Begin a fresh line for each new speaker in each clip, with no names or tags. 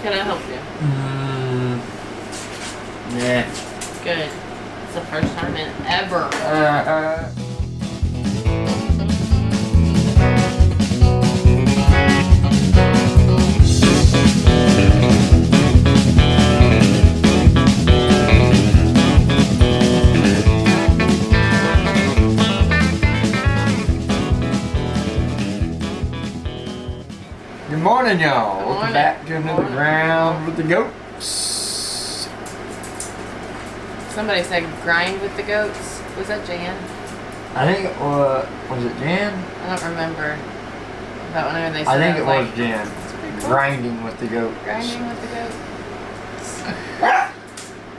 Can I help you?
Yeah.
Good. It's the first time in ever.
Good morning, y'all.
Good
Welcome
morning.
back to another
Morning.
Ground with the Goats.
Somebody said grind with the goats. Was that Jan?
I think it was it Jan?
I don't remember. But whenever they said
I think
it
it
was
was
like,
Jan.
it's pretty cool.
Grinding with the Goats.
Grinding with the goats.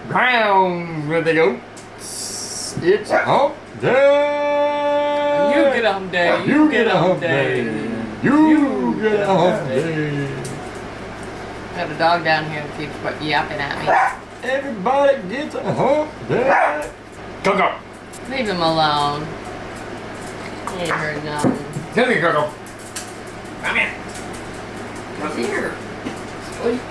Ground with the Goats. It's hump day.
You get a hump day.
You get a hump day. You get a hump day.
Got a dog down here that keeps yapping at me.
Everybody gets a hump day. Coco.
Leave him alone. He ain't heard nothing.
Come here, Coco. Come here. Come here. Sleep.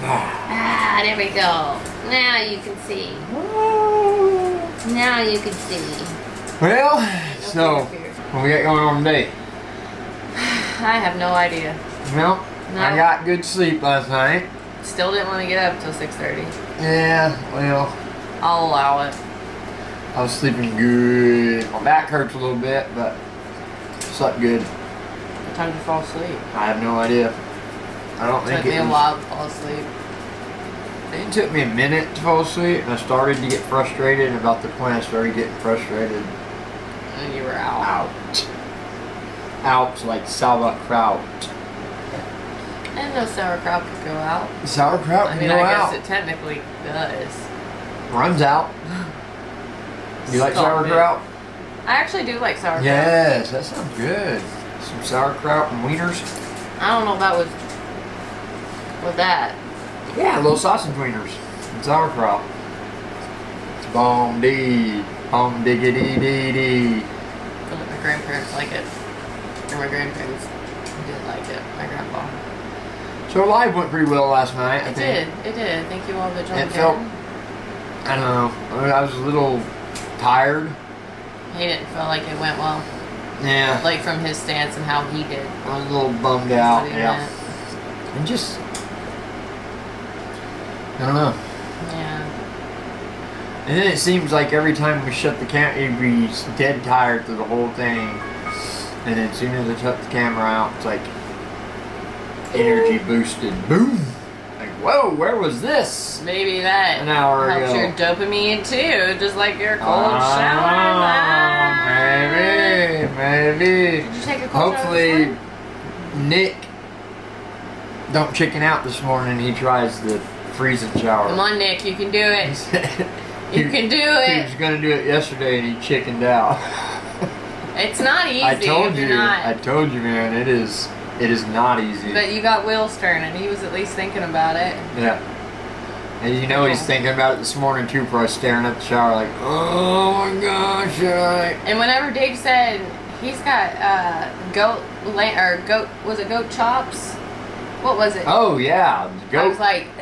Ah, there we go. Now you can see. Now you can see.
Well, so what we got going on today?
I have no idea.
Well,
No.
I got good sleep last night.
Still didn't want to get up till 6:30.
Yeah, well,
I'll allow it.
I was sleeping good. My back hurts a little bit, but slept good.
What time to fall asleep?
I have no idea. I don't
It
think
took me
it
a
was,
while to fall asleep.
it took me a minute to fall asleep, and I started to get frustrated. And about the point I started getting frustrated,
And you were out.
out like sauerkraut.
I didn't know sauerkraut could go out.
Sauerkraut
I
can
mean,
go
I guess
out.
it technically does.
Runs out. You like
Stop
sauerkraut?
I actually do like sauerkraut.
Yes, that sounds good. Some sauerkraut and wieners.
I don't know about with that.
Yeah, little sausage wieners and sauerkraut. It's bomb dee, bomb diggity dee dee.
I feel like my grandparents like it. Or my grandparents did like it. My grandpa.
So live went pretty well last night. I
It
think.
did. It did. Thank you all that joined
It felt. I don't know. I was a little tired.
He didn't feel like it went well.
Yeah.
Like from his stance and how he did.
I was a little bummed
That's
out.
what he
Yeah.
meant.
And just. I don't know.
Yeah.
And then it seems like every time we shut the camera, he'd be dead tired through the whole thing. And then as soon as I shut the camera out, it's like energy boosted. Boom! Like, whoa, where was this?
Maybe that
An hour
helps
ago.
your dopamine too, just like your cold shower.
Maybe.
Did you take a cold
Hopefully,
shower this morning?
Nick don't chicken out this morning. He tries the freezing shower.
Come on, Nick, you can do
He
it.
said
You can do
He
it.
was gonna do it yesterday and he chickened out.
It's not easy.
I told
if
you,
you're not.
man. It is not easy.
But you got wheels turning. He was at least thinking about it.
Yeah. And you know he's thinking about it this morning too. Before I was staring at the shower like, oh my gosh.
And whenever Dave said he's got goat was it goat chops? What was it?
Oh yeah,
I
goat.
was like,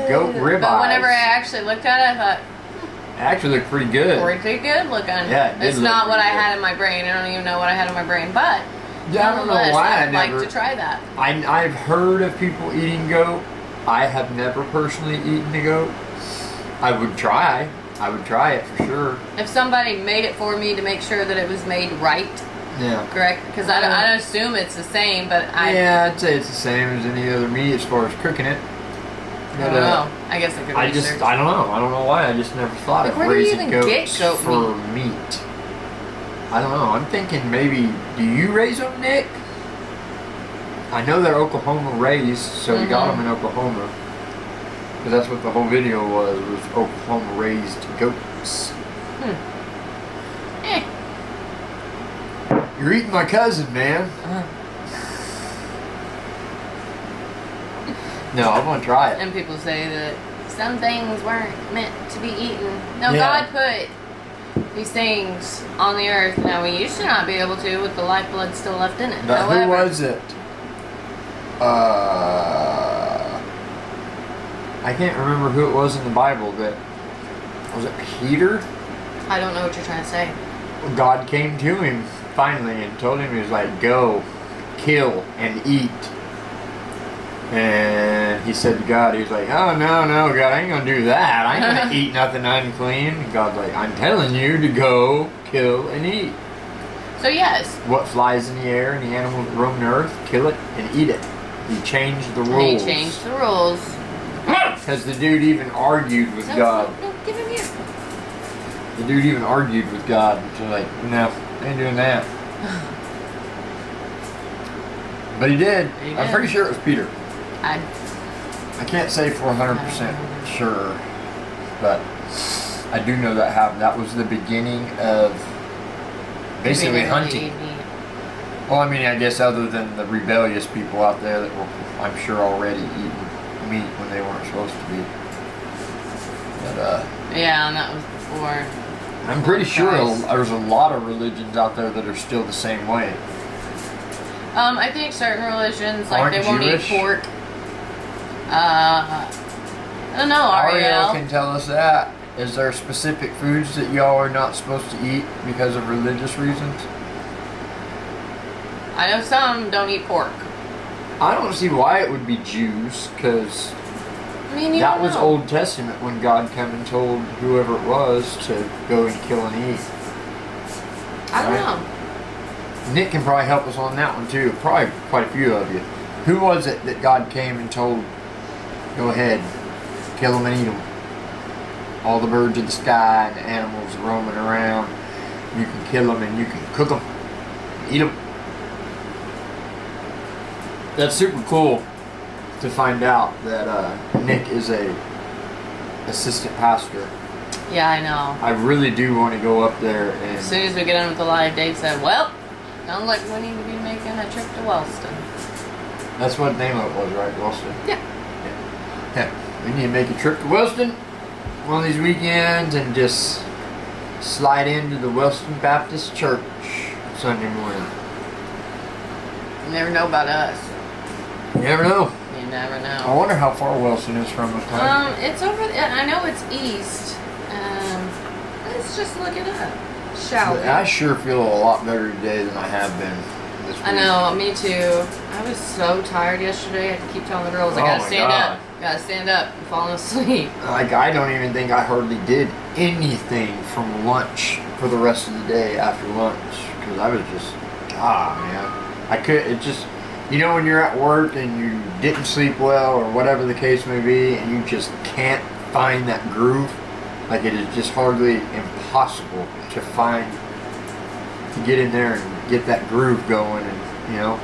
goat ribeyes.
But whenever I actually looked at it, I thought,
Actually looked pretty good.
pretty good looking.
Yeah, it did
it's
look
not what I
pretty good.
had in my brain. I don't even know what I had in my brain, but
Yeah, I don't know
nonetheless,
why I
I'd like
never.
to try that.
I've heard of people eating goat. I have never personally eaten a goat. I would try. I would try it for sure.
If somebody made it for me to make sure that it was made right,
Yeah.
correct? Because I assume it's the same, but
Yeah, I'd say it's the same as any other meat as far as cooking it.
I don't know. I guess I could
I
research.
don't know. I don't know why. I just never thought
Like,
of
where do you
raising
even get
goats
goat
for meat. I don't know. I'm thinking maybe. Do you raise them, Nick? I know they're Oklahoma raised, so we got them in Oklahoma. Because that's what the whole video was Oklahoma raised goats. You're eating my cousin, man. No, I want to try it.
And people say that some things weren't meant to be eaten. No,
Yeah.
God put these things on the earth. Now, we used to not be able to with the lifeblood still left in it.
But
However,
who was it? I can't remember who it was in the Bible that was it Peter?
I don't know what you're trying to say.
God came to him finally and told him, he was like, go, kill, and eat. And he said to God, he was like, oh, no, God, I ain't going to do that. I ain't going to eat nothing unclean. And God's like, I'm telling you to go, kill, and eat.
So yes.
What flies in the air and the animals that roam the earth, kill it and eat it. He changed the rules.
He changed the rules.
Because the dude even argued with God.
No, give him here.
The dude even argued with God. So like, no, I ain't doing that. But he did. I'm pretty sure it was Peter. I can't say for 100% sure, but I do know that happened. That was the beginning of basically hunting. Well, I mean, I guess other than the rebellious people out there that were, I'm sure, already eating meat when they weren't supposed to be. But
yeah, and that was before.
I'm pretty sure there's a lot of religions out there that are still the same way.
I think certain religions, like, they won't eat pork. I don't know,
Ariel can tell us that. Is there specific foods that y'all are not supposed to eat because of religious reasons?
I know some don't eat pork.
I don't see why it would be Jews, because that was Old Testament when God came and told whoever it was to go and kill and eat.
I don't know.
Nick can probably help us on that one too. Probably quite a few of you. Who was it that God came and told, go ahead, kill them and eat them? All the birds of the sky and the animals roaming around. You can kill them and you can cook them, eat them. That's super cool to find out that Nick is a assistant pastor.
Yeah, I know.
I really do want to go up there and...
As soon as we get on with the live, Dave said, well, sounds like we need to be making a trip to Wellston.
That's what the name of it was, right? Wellston?
Yeah.
We need to make a trip to Wellston one of these weekends and just slide into the Wellston Baptist Church Sunday morning.
You never know about us.
You never know.
You never know.
I wonder how far Wellston is from us.
It's over. I know it's east. Let's just look it up, shall we?
I sure feel a lot better today than I have been this week.
I know, me too. I was so tired yesterday. I had to keep telling the girls, I gotta stand up. Gotta stand up. I'm falling asleep.
Like, I don't even think I hardly did anything from lunch for the rest of the day after lunch. Because I was just, man. I could, it just, you know when you're at work and you didn't sleep well or whatever the case may be, and you just can't find that groove? Like, it is just hardly impossible to get in there and get that groove going, and, you know.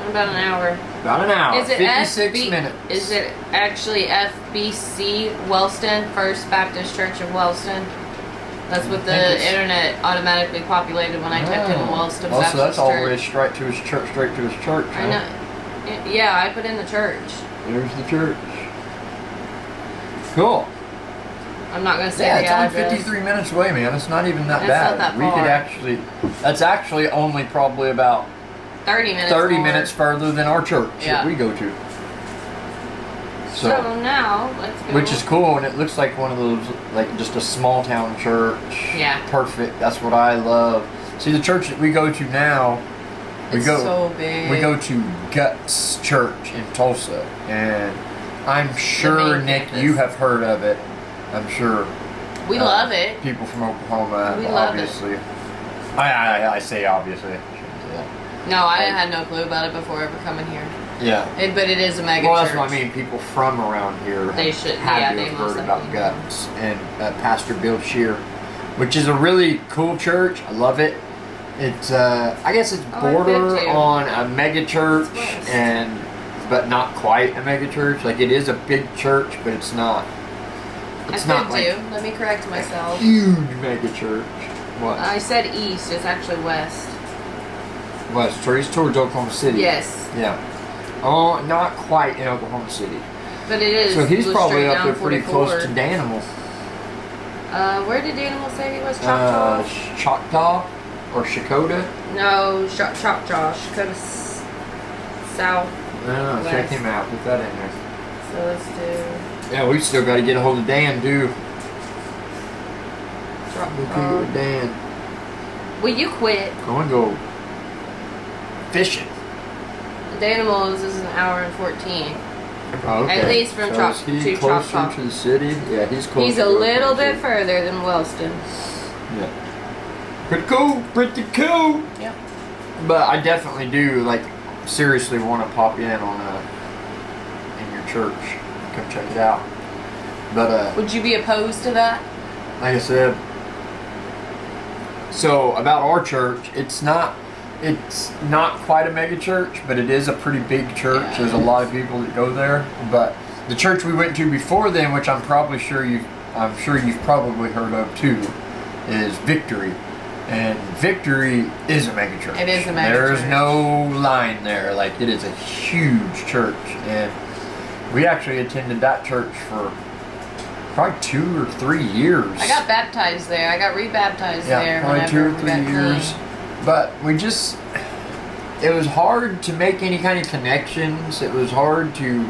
About an hour.
About an hour.
Is it
56 minutes.
Is it actually FBC Wellston, First Baptist Church of Wellston? That's what the internet automatically populated when I typed in Wellston Baptist Church.
So that's all the way straight to his church, huh?
I know. Yeah, I put in the church.
There's the church. Cool.
I'm not going to say
the
address.
It's only 53 minutes away, man. It's not even that bad.
Not that
we
far.
could actually, that's actually only probably about
30
minutes further than our church that we go to.
So now, let's go.
Which is cool, and it looks like one of those, like just a small town church.
Yeah.
Perfect. That's what I love. See, the church that we go to now,
it's so big.
We go to Guts Church in Tulsa, and I'm sure, Nick, you have heard of it. I'm sure.
We love it.
People from Oklahoma,
we
obviously. I say obviously.
No, I had no clue about it before ever coming here.
Yeah.
But it is a mega church.
Well, that's what I mean. People from around here
they should
have heard about Guts and Pastor Bill Shear, which is a really cool church. I love it. It's I guess it's border on a mega church, but not quite a mega church. Like, it is a big church, but it's not. It's not like
let me correct myself.
Huge mega church. What?
I said east. It's actually west.
West. So he's towards Oklahoma City.
Yes.
Yeah. Oh, not quite in Oklahoma City.
But it is.
So he's probably up there pretty close to Danimal.
Where did Danimal say he was? Choctaw?
Choctaw or Shakota?
No, Choctaw. Shakota south.
No, check him out. Put that in there.
So let's do.
Yeah, we still got to get a hold of Dan, too. We'll keep it with Dan.
Will you quit?
I want to go fishing.
Danimals is an hour and 14.
Oh, okay.
At least from
so is he closer to the city? Yeah, he's closer.
He's a little bit further than Wellston.
Yeah. Pretty cool. Pretty cool.
Yep.
But I definitely do, like, seriously want to pop in on in your church. Come check it out. But
would you be opposed to that?
like I said, so about our church, it's not quite a mega church, but it is a pretty big church.
Yeah.
There's a lot of people that go there. But the church we went to before then, which I'm sure you've probably heard of too, is Victory. And Victory is a mega church.
It is a mega
There's
church.
no line there. Like, it is a huge church. And we actually attended that church for probably 2 or 3 years.
I got baptized there. I got rebaptized
Yeah,
there.
probably 2 or
whenever we
3
got
years.
clean.
But it was hard to make any kind of connections. It was hard to,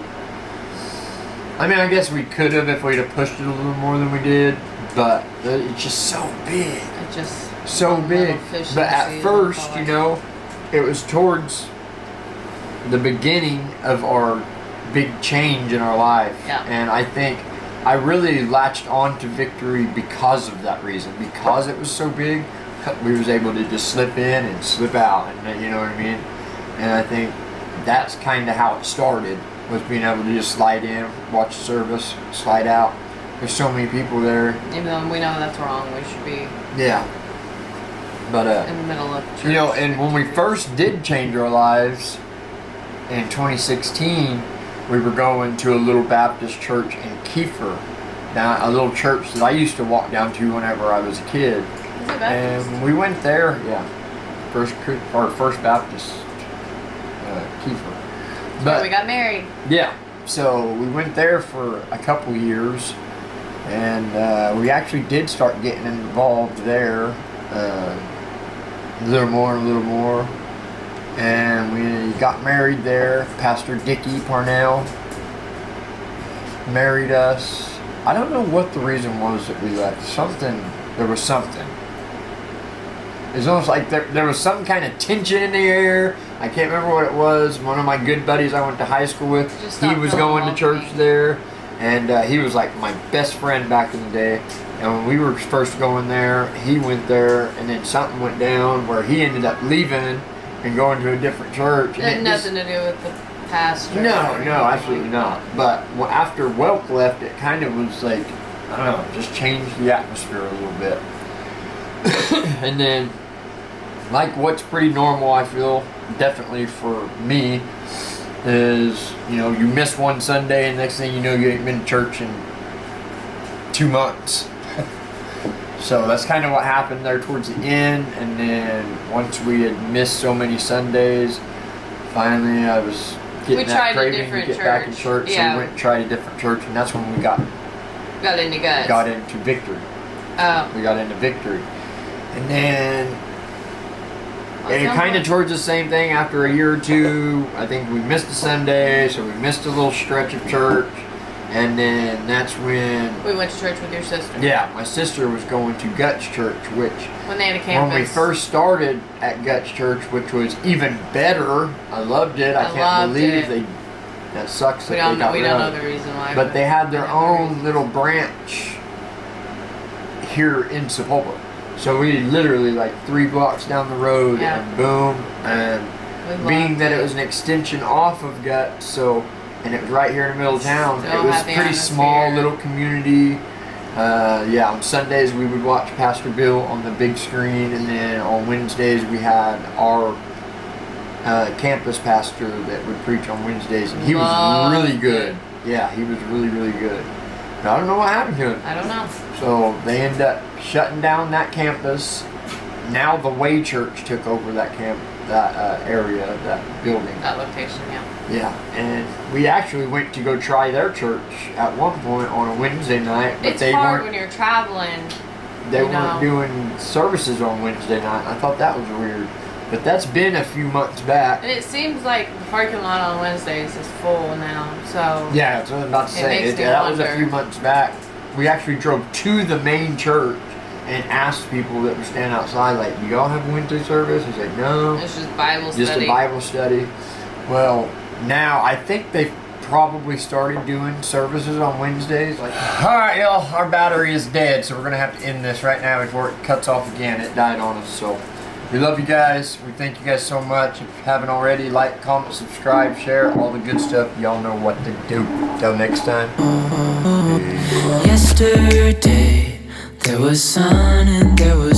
I mean, I guess we could have if we'd have pushed it a little more than we did, but it's just so big.
It just
So big. But at first, you know, it was towards the beginning of our big change in our life.
Yeah.
And I think I really latched on to Victory because of that reason. Because it was so big, we was able to just slip in and slip out, and you know what I mean? And I think that's kind of how it started, was being able to just slide in, watch the service, slide out. There's so many people there.
Even though we know that's wrong, we should be
Yeah. But
in the middle of church.
you know, and when we first did change our lives in 2016, we were going to a little Baptist church in Kiefer, down a little church that I used to walk down to whenever I was a kid.
Is it Baptist?
And we went there, yeah, First Baptist Kiefer.
But we got married.
Yeah, so we went there for a couple years, and we actually did start getting involved there. A little more, and we got married there. Pastor Dickie Parnell married us. I don't know what the reason was that we left. There was something. It's almost like there was some kind of tension in the air. I can't remember what it was. One of my good buddies I went to high school with, he was going to church there, and he was like my best friend back in the day. And when we were first going there, he went there, and then something went down where he ended up leaving and going to a different church.
It had nothing to do with the pastor.
No, absolutely not. But after Welk left, it kind of was like, I don't know, just changed the atmosphere a little bit. And then, like what's pretty normal, I feel, definitely for me, is, you know, you miss one Sunday and next thing you know, you ain't been to church in 2 months. So that's kind of what happened there towards the end. And then once we had missed so many Sundays, finally I was getting that craving to get back in church.
Yeah.
So we went and tried a different church, and that's when we got
into Guts.
got into Victory.
Oh.
We got into Victory. And then it kind of towards the same thing after a year or two. I think we missed a Sunday, so we missed a little stretch of church. And then that's when
we went to church with your sister.
Yeah, my sister was going to Guts Church, which
when they had a campus.
When we first started at Guts Church, which was even better, I loved it. I can't believe that sucks that they got rid of it.
We don't know the reason why.
But they had their own little branch here in Sepulveda. So we literally like 3 blocks down the road, and boom, and being that it was an extension off of Guts, and it was right here in the middle of town. It was a pretty small little community. On Sundays we would watch Pastor Bill on the big screen, and then on Wednesdays we had our campus pastor that would preach on Wednesdays, and he was really good. Yeah, he was really, really good. But I don't know what happened to him.
I don't know.
So they ended up shutting down that campus. Now the Way Church took over that area, that building.
That location, yeah.
Yeah, and we actually went to go try their church at one point on a Wednesday night. But
it's hard when you're traveling.
They weren't doing services on Wednesday night. I thought that was weird. But that's been a few months back.
And it seems like the parking lot on Wednesdays is full now, so.
Yeah, that's what I was about to say. That was a few months back. We actually drove to the main church and asked people that were standing outside, like, do y'all have a Wednesday service? He's like, no.
It's just Bible study.
Just a Bible study. Well, now I think they've probably started doing services on Wednesdays. Like, all right, y'all, our battery is dead, so we're gonna have to end this right now before it cuts off again. It died on us, so we love you guys. We thank you guys so much. If you haven't already, like, comment, subscribe, share, all the good stuff. Y'all know what to do. Till next time.
Yesterday there was sun and there was